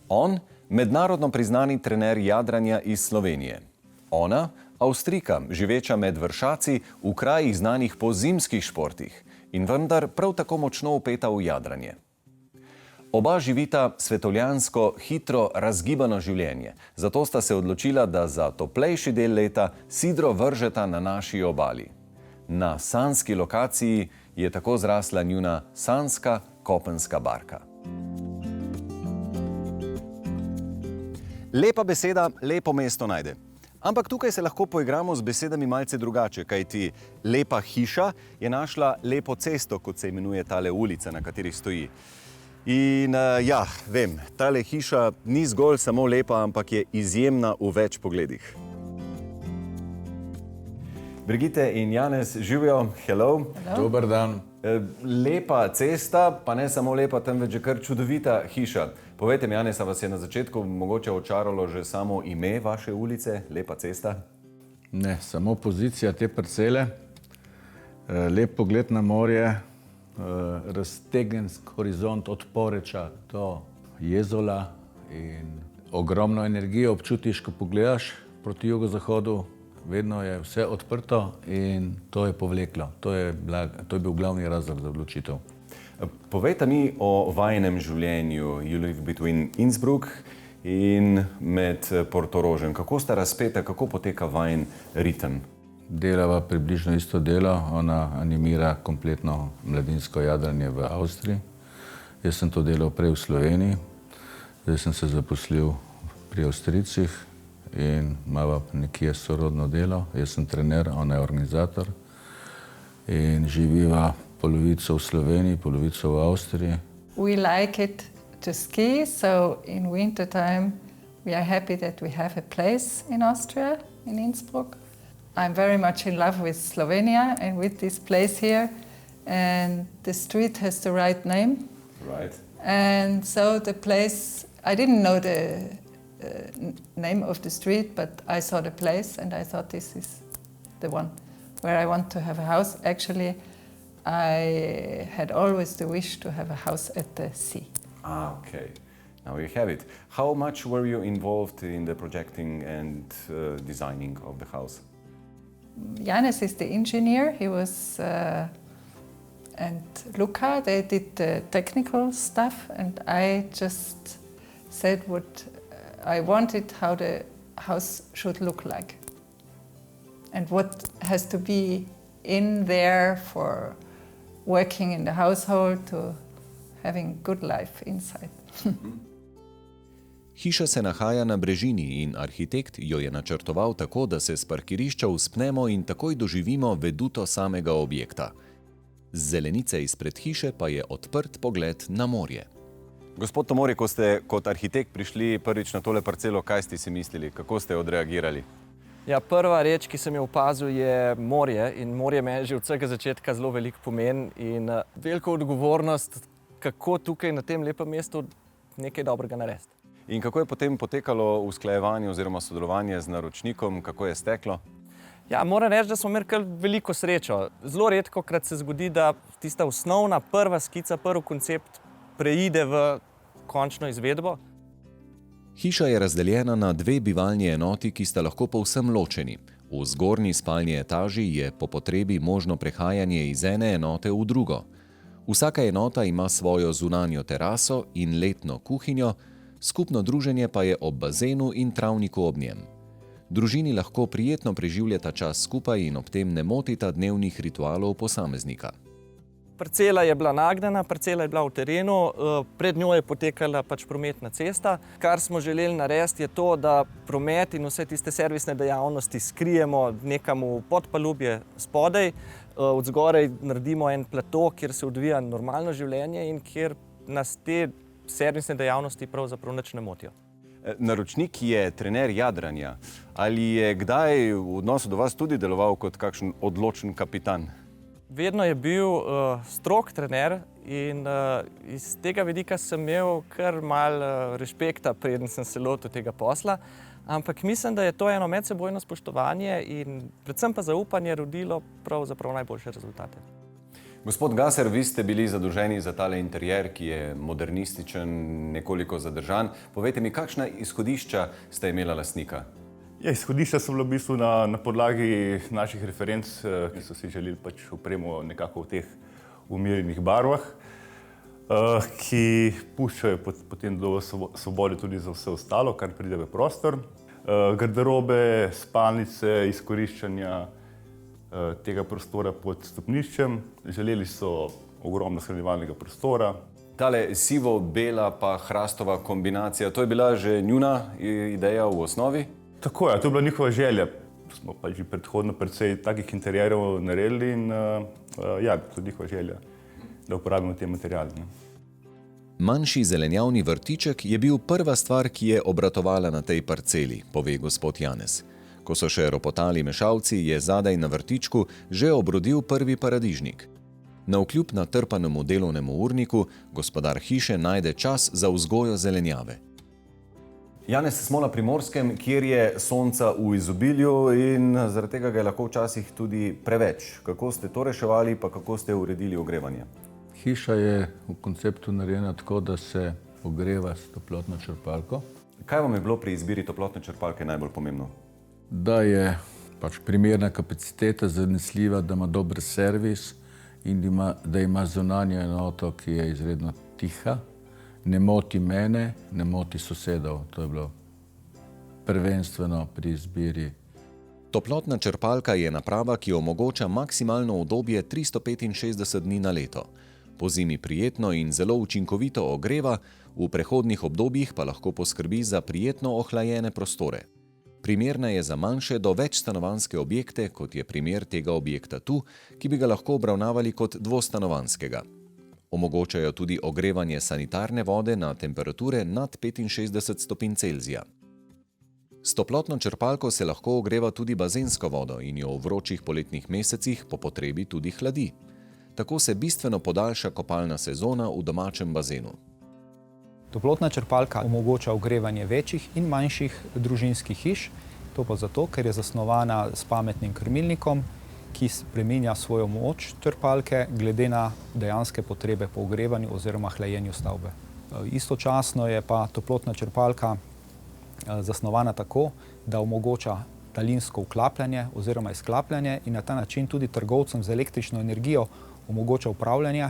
On, mednarodno priznani trener jadranja iz Slovenije. Ona, Avstrijka, živeča med Vršaci v krajih znanih po zimskih športih in vendar prav tako močno vpeta v jadranje. Oba živita svetovljansko, hitro, razgibano življenje. Zato sta se odločila, da za toplejši del leta sidro vržeta na naši obali. Na sanski lokaciji je tako zrasla njuna sanska kopenska barka. Lepa beseda lepo mesto najde. Ampak tukaj se lahko poigramo z besedami malce drugače, kajti lepa hiša je našla lepo cesto, kot se imenuje tale ulica, na kateri stoji. In ja, vem, tale hiša ni zgolj samo lepa, ampak je izjemna v več pogledih. Brigitte in Janez, živijo, hello. Dober dan. Lepa cesta, pa ne samo lepa, temveč že kar čudovita hiša. Povejte mi, Janez, a vas je na začetku mogoče očaralo že samo ime vaše ulice, lepa cesta? Ne, samo pozicija te parcele, lep pogled na morje, raztegnjen horizont od Poreča do Jezola in ogromno energijo občutiš, ko pogledaš proti jugozahodu. Vedno je vse odprto in to je povleklo. To je bil glavni razlog za odločitev. Povejte mi o vajinem življenju. You live between Innsbruck in med Portorožem. Kako sta razpeta, kako poteka vajin ritem? Delava približno isto delo. Ona animira kompletno mladinsko jadranje v Avstriji. Jaz sem to delal prej v Sloveniji. Zdaj sem se zaposlil pri Avstrijcih in imava nekje sorodno delo. Jaz sem trener, ona je organizator in živiva polovico v Sloveniji, polovico v Avstriji. We like it to ski, so in winter time we are happy that we have a place in Austria, in Innsbruck. I'm very much in love with Slovenia and with this place here, and the street has the right name. Right. And so the place, I didn't know the name of the street, but I saw the place and I thought this is the one where I want to have a house. Actually, I had always the wish to have a house at the sea. Ah, okay. Now you have it. How much were you involved in the projecting and designing of the house? Janez is the engineer. He was, and Luca, they did the technical stuff, and I just said what I wanted, how the house should look like, and what has to be in there for working in the household to having good life inside. Hiša se nahaja na brežini in arhitekt jo je načrtoval tako, da se s parkirišča vzpnemo in takoj doživimo veduto samega objekta. Z zelenice izpred hiše pa je odprt pogled na morje. Gospod Tomori, ko ste kot arhitekt prišli prvič na tole parcelo, kaj ste si mislili, kako ste odreagirali? Ja, prva reč, ki sem jo opazil, je morje in morje meni že od vsega začetka zelo veliko pomeni in veliko odgovornost, kako tukaj na tem lepem mestu nekaj dobrega narediti. In kako je potem potekalo usklajevanje oziroma sodelovanje z naročnikom, kako je steklo? Ja, moram reči, da smo imeli kar veliko srečo. Zelo redkokrat se zgodi, da tista osnovna prva skica, prvi koncept preide v končno izvedbo. Hiša je razdeljena na dve bivalni enoti, ki sta lahko povsem ločeni. V zgornji spalni etaži je po potrebi možno prehajanje iz ene enote v drugo. Vsaka enota ima svojo zunanjo teraso in letno kuhinjo, skupno druženje pa je ob bazenu in travniku ob njem. Družini lahko prijetno preživljata čas skupaj in ob tem ne motita dnevnih ritualov posameznika. Parcela je bila nagnjena, parcela je bila v terenu, pred njo je potekala prometna cesta. Kar smo želeli narediti je to, da promet in vse tiste servisne dejavnosti skrijemo nekam v podpalubje spodaj, od zgoraj naredimo en plato, kjer se odvija normalno življenje in kjer nas te servisne dejavnosti pravzaprav nič ne motijo. Naročnik je trener jadranja. Ali je kdaj v odnosu do vas tudi deloval kot kakšen odločen kapitan? Vedno je bil strog trener in iz tega vidika sem imel kar malo rešpekta, preden sem se lotil tega posla. Ampak mislim, da je to eno medsebojno spoštovanje in predvsem pa zaupanje rodilo pravzaprav najboljše rezultate. Gospod Gasser, vi ste bili zadolženi za tale interjer, ki je modernističen, nekoliko zadržan. Povejte mi, kakšna izhodišča ste imela lastnika? Ja, izhodišča so bila v bistvu na podlagi naših referenc, ki so si želeli pač opremo nekako v teh umirjenih barvah, ki puščajo potem dovolj svobode tudi za vse ostalo, kar pride v prostor. Garderobe, spalnice, izkoriščanja tega prostora pod stopniščem. Želeli so ogromno shranjevalnega prostora. Tale sivo-bela pa hrastova kombinacija, to je bila že njuna ideja v osnovi? Tako je, to je bila njihova želja. Smo pa že predhodno precej takih interjerov naredili in ja, to je njihova želja, da uporabimo te materiale. Manjši zelenjavni vrtiček je bil prva stvar, ki je obratovala na tej parceli, pove gospod Janez. Ko so še ropotali mešalci, je zadaj na vrtičku že obrodil prvi paradižnik. Navkljub natrpanemu delovnemu urniku, gospodar hiše najde čas za vzgojo zelenjave. Janez, smo na Primorskem, kjer je sonca v izobilju in zaradi tega ga je lahko včasih tudi preveč. Kako ste to reševali, pa kako ste uredili ogrevanje? Hiša je v konceptu narejena tako, da se ogreva s toplotno črpalko. Kaj vam je bilo pri izbiri toplotne črpalke najbolj pomembno? Da je pač primerna kapaciteta, zanesljiva, da ima dober servis in da ima zunanjo enoto, ki je izredno tiha. Ne moti mene, ne moti sosedov. To je bilo prvenstveno pri izbiri. Toplotna črpalka je naprava, ki omogoča maksimalno obdobje 365 dni na leto. Po zimi prijetno in zelo učinkovito ogreva, v prehodnih obdobjih pa lahko poskrbi za prijetno ohlajene prostore. Primerna je za manjše do večstanovanjske objekte, kot je primer tega objekta tu, ki bi ga lahko obravnavali kot dvostanovanjskega. Omogočajo tudi ogrevanje sanitarne vode na temperature nad 65 stopinj Celzija. S toplotno črpalko se lahko ogreva tudi bazensko vodo in jo v vročih poletnih mesecih po potrebi tudi hladi. Tako se bistveno podaljša kopalna sezona v domačem bazenu. Toplotna črpalka omogoča ogrevanje večjih in manjših družinskih hiš, to pa zato, ker je zasnovana s pametnim krmilnikom, ki spreminja svojo moč črpalke glede na dejanske potrebe po ogrevanju oziroma hlajenju stavbe. Istočasno je pa toplotna črpalka zasnovana tako, da omogoča daljinsko vklapljanje oziroma izklapljanje in na ta način tudi trgovcem z električno energijo omogoča upravljanje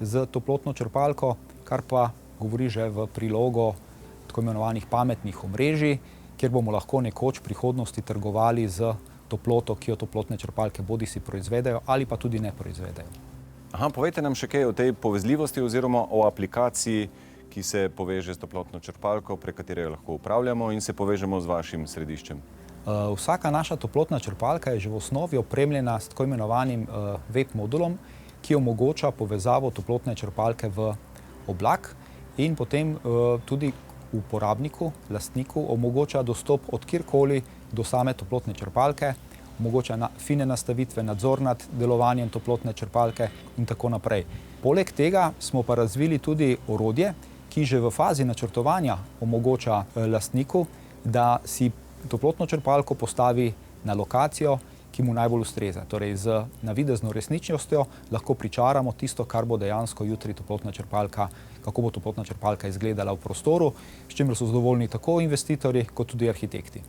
z toplotno črpalko, kar pa govori že v prilogo tako imenovanih pametnih omrežij, kjer bomo lahko nekoč v prihodnosti trgovali z toploto, ki jo toplotne črpalke bodisi proizvedejo ali pa tudi ne proizvedejo. Povejte nam še kaj o tej povezljivosti oziroma o aplikaciji, ki se poveže s toplotno črpalko, prek katere jo lahko upravljamo in se povežemo z vašim središčem. Vsaka naša toplotna črpalka je že v osnovi opremljena s tako imenovanim web modulom, ki omogoča povezavo toplotne črpalke v oblak in potem tudi uporabniku, lastniku omogoča dostop od kjerkoli do same toplotne črpalke, omogoča fine nastavitve, nadzor nad delovanjem toplotne črpalke in tako naprej. Poleg tega smo pa razvili tudi orodje, ki že v fazi načrtovanja omogoča lastniku, da si toplotno črpalko postavi na lokacijo, ki mu najbolj ustreza. Torej z navidezno resničnostjo lahko pričaramo tisto, kar bo dejansko jutri toplotna črpalka, kako bo toplotna črpalka izgledala v prostoru, s čimer so zadovoljni tako investitorji kot tudi arhitekti.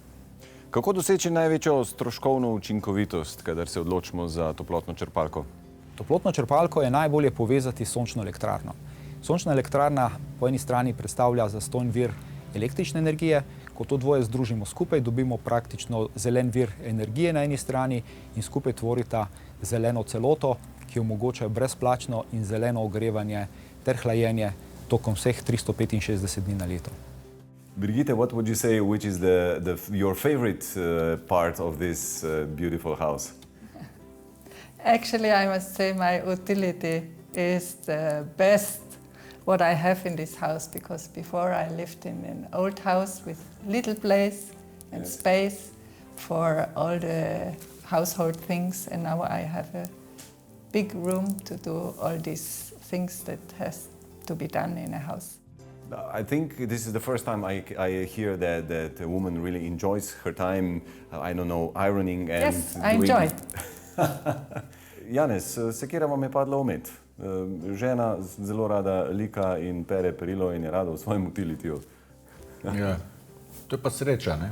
Kako doseči največjo stroškovno učinkovitost, kadar se odločimo za toplotno črpalko? Toplotno črpalko je najbolje povezati s sončno elektrarno. Sončna elektrarna po eni strani predstavlja zastonj vir električne energije. Ko to dvoje združimo skupaj, dobimo praktično zelen vir energije na eni strani in skupaj tvorita zeleno celoto, ki omogočajo brezplačno in zeleno ogrevanje ter hlajenje tokom vseh 365 dni na leto. Brigitte, what would you say which is your favorite part of this beautiful house? Actually, I must say my utility is the best what I have in this house, because before I lived in an old house with little place and space for all the household things, and now I have a big room to do all these things that has to be done in a house. I think this is the first time I hear that a woman really enjoys her time, I don't know, ironing and Yes, I enjoy. Janez, sekira vam je padla v met. Žena zelo rada lika in pere perilo in je rada v svojem utilitiju. Ja. To je pa sreča, ne?